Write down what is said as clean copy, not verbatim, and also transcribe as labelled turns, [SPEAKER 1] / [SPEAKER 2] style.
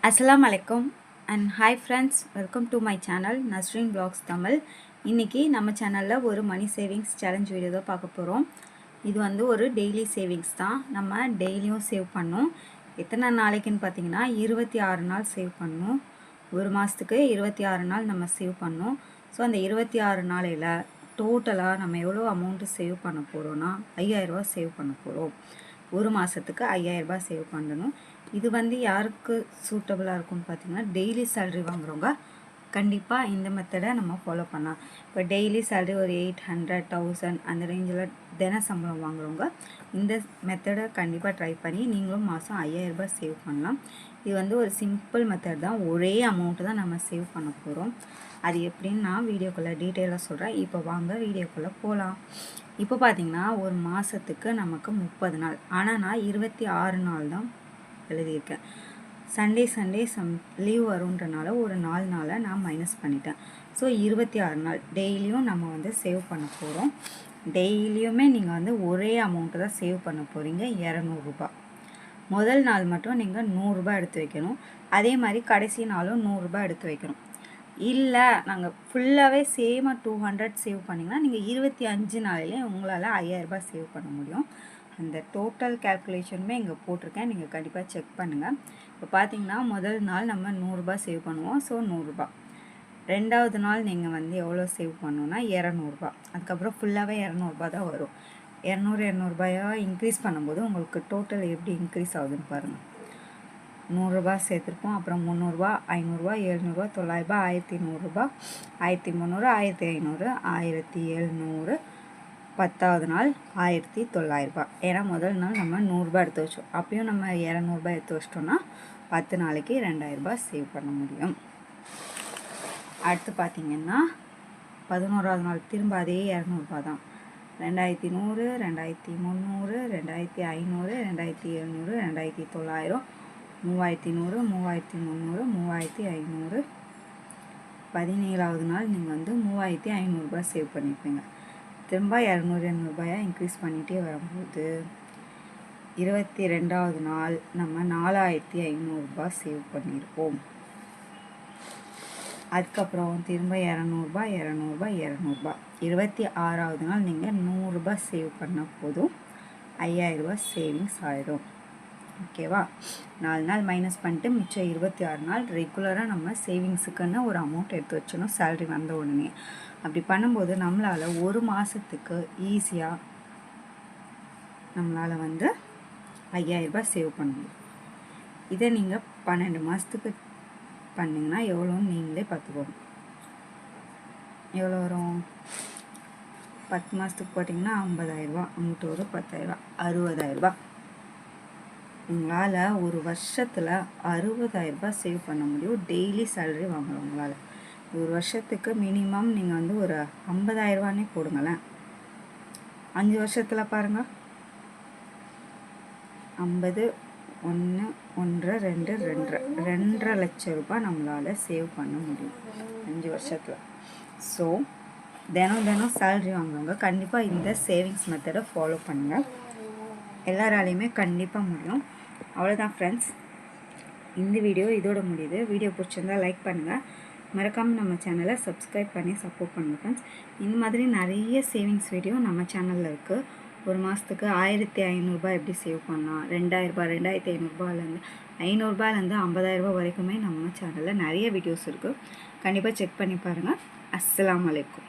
[SPEAKER 1] அஸ்ஸலாமு அலைக்கும் and hi friends, welcome to my channel Nasreen vlogs Tamil. இன்றைக்கி நம்ம சேனலில் ஒரு மணி சேவிங்ஸ் சேலஞ்ச் வீடியோ தான் பார்க்க போகிறோம். இது வந்து ஒரு டெய்லி சேவிங்ஸ் தான். நம்ம டெய்லியும் சேவ் பண்ணோம். எத்தனை நாளைக்குன்னு பார்த்தீங்கன்னா 26 நாள் சேவ் பண்ணோம். ஒரு மாதத்துக்கு 26 நாள் நம்ம சேவ் பண்ணோம். ஸோ அந்த 26 நாளையில் டோட்டலாக நம்ம எவ்வளோ அமௌண்ட்டு சேவ் பண்ண போகிறோன்னா 5000 ரூபா சேவ் பண்ண போகிறோம். ஒரு மாதத்துக்கு 5000 ரூபாய் சேவ் பண்ணணும். இது வந்து யாருக்கு சூட்டபுளாக இருக்கும்னு பார்த்தீங்கன்னா, டெய்லி சேல்ரி வாங்குறவங்க கண்டிப்பாக இந்த மெத்தடை நம்ம ஃபாலோ பண்ணலாம். இப்போ டெய்லி சேல்ரி ஒரு 800, 1000 அந்த ரேஞ்சில் தின சம்பளம் வாங்குறவங்க இந்த மெத்தடை கண்டிப்பாக ட்ரை பண்ணி நீங்களும் மாதம் 5000 ரூபாய் சேவ் பண்ணலாம். இது வந்து ஒரு சிம்பிள் மெத்தட் தான். ஒரே அமௌண்ட்டு தான் நம்ம சேவ் பண்ண போகிறோம். அது எப்படின்னு நான் வீடியோக்குள்ளே டீட்டெயிலாக சொல்கிறேன். இப்போ வாங்க வீடியோக்குள்ளே போகலாம். இப்போ பார்த்தீங்கன்னா ஒரு மாதத்துக்கு நமக்கு 30 நாள், ஆனால் நான் 26 நாள் தான் எழுதியிருக்கேன். சண்டே லீவ் வருன்றனால ஒரு 4 நாளை நான் மைனஸ் பண்ணிட்டேன். ஸோ 26 நாள் டெய்லியும் நம்ம வந்து சேவ் பண்ண போகிறோம். டெய்லியுமே நீங்கள் வந்து ஒரே அமௌண்ட்டு தான் சேவ் பண்ண போகிறீங்க, 200 ரூபாய். முதல் நாள் மட்டும் நீங்கள் 100 ரூபாய் எடுத்து வைக்கணும். அதே மாதிரி கடைசி நாளும் 100 ரூபாய் எடுத்து வைக்கணும். இல்லை நாங்கள் ஃபுல்லாகவே சேமாக 200 சேவ் பண்ணிங்கன்னா நீங்கள் 25 நாளிலே உங்களால் 5000 ரூபாய் சேவ் பண்ண முடியும். அந்த டோட்டல் கேல்குலேஷனுமே இங்கே போட்டிருக்கேன், நீங்கள் கண்டிப்பாக செக் பண்ணுங்கள். இப்போ பார்த்தீங்கன்னா முதல் நாள் நம்ம 100 ரூபாய் சேவ் பண்ணுவோம். ஸோ 100 ரூபாய். ரெண்டாவது நாள் நீங்கள் வந்து எவ்வளோ சேவ் பண்ணணுன்னா 200 ரூபாய். அதுக்கப்புறம் ஃபுல்லாகவே 200 ரூபாய் தான் வரும். 200 ரூபாயாக இன்க்ரீஸ் பண்ணும்போது உங்களுக்கு டோட்டல் எப்படி இன்க்ரீஸ் ஆகுதுன்னு பாருங்கள். 100 ரூபாய் சேர்த்துருப்போம். அப்புறம் 300 ரூபா, 500 ரூபா, 700 ரூபா, 900 ரூபா, 1100 ரூபா, 1300, 1500, 1700, 10வது நாள் 1900 ரூபா. ஏன்னா முதல் நாள் நம்ம 100 ரூபாய் எடுத்து வச்சோம். அப்பயும் நம்ம 200 ரூபாய் எடுத்து வச்சிட்டோம்னா 10 நாளைக்கு 2000 ரூபாய் சேவ் பண்ண முடியும். அடுத்து பார்த்தீங்கன்னா 11வது நாள் திரும்ப அதே 200 ரூபாய் தான். 2100, 2300, 2500, 2700, 2900, 3100, 3300, 3500. 17வது நாள் நீங்கள் வந்து 3500 ரூபாய் சேவ் பண்ணியிருப்பீங்க. திரும்ப 200 ரூபாயாக இன்க்ரீஸ் பண்ணிகிட்டே வரும்போது 22வது நாள் நம்ம 4500 ரூபாய் சேவ் பண்ணியிருப்போம். அதுக்கப்புறம் திரும்ப 200 ரூபாய், 200 ரூபாய், 200 ரூபாய். 26வது நாள் நீங்கள் 100 ரூபாய் சேவ் பண்ண போதும் 5000 ரூபாய் சேவிங்ஸ் ஆகிடும். ஓகேவா? 4 நாள் மைனஸ் பண்ணிட்டு மிச்சம் 26 நாள் ரெகுலராக நம்ம சேவிங்ஸுக்குன்னு ஒரு அமௌண்ட் எடுத்து வச்சிடணும் சேல்ரி வந்த உடனே. அப்படி பண்ணும்போது நம்மளால் ஒரு மாதத்துக்கு ஈஸியாக நம்மளால் வந்து 5000 ரூபாய் சேவ் பண்ண முடியும். இதை நீங்கள் 12 மாதத்துக்கு பண்ணிங்கன்னா எவ்வளோன்னு நீங்களே பார்த்துக்கோங்க. எவ்வளோ வரும்? 10 மாதத்துக்கு போட்டிங்கன்னா 50000 ரூபா, அங்கிட்டு ஒரு 10000 ரூபா, 60000 ரூபா. உங்களால் ஒரு வருஷத்தில் 60000 ரூபாய் சேவ் பண்ண முடியும் டெய்லி சேலரி வாங்குறவங்களால். ஒரு வருஷத்துக்கு மினிமம் நீங்கள் வந்து ஒரு 50000 ரூபானே போடுங்களேன். 5 வருஷத்தில் பாருங்கள், 50, 1, 1, 2, 2.5 லட்சம் ரூபாய் நம்மளால் சேவ் பண்ண முடியும் 5 வருஷத்தில். ஸோ தினம் சேல்ரி வாங்குறவங்க கண்டிப்பாக இந்த சேவிங்ஸ் மெத்தடை ஃபாலோ பண்ணுங்கள். எல்லாராலையுமே கண்டிப்பாக முடியும். அவ்வளோதான் ஃப்ரெண்ட்ஸ், இந்த வீடியோ இதோட முடியுது. வீடியோ பிடிச்சிருந்தால் லைக் பண்ணுங்கள். மறக்காமல் நம்ம சேனலை சப்ஸ்கிரைப் பண்ணி சப்போர்ட் பண்ணுங்கள் ஃப்ரெண்ட்ஸ். இந்த மாதிரி நிறைய சேவிங்ஸ் வீடியோ நம்ம சேனலில் இருக்குது. ஒரு மாதத்துக்கு 1500 ரூபாய் எப்படி சேவ் பண்ணலாம், 2000 ரூபாய், 2500 ரூபாயிலேருந்து 500 ரூபாயிலேருந்து 50000 ரூபாய் வரைக்குமே நம்ம சேனலில் நிறைய வீடியோஸ் இருக்குது. கண்டிப்பாக செக் பண்ணி பாருங்கள். அஸ்ஸலாமு அலைக்கும்.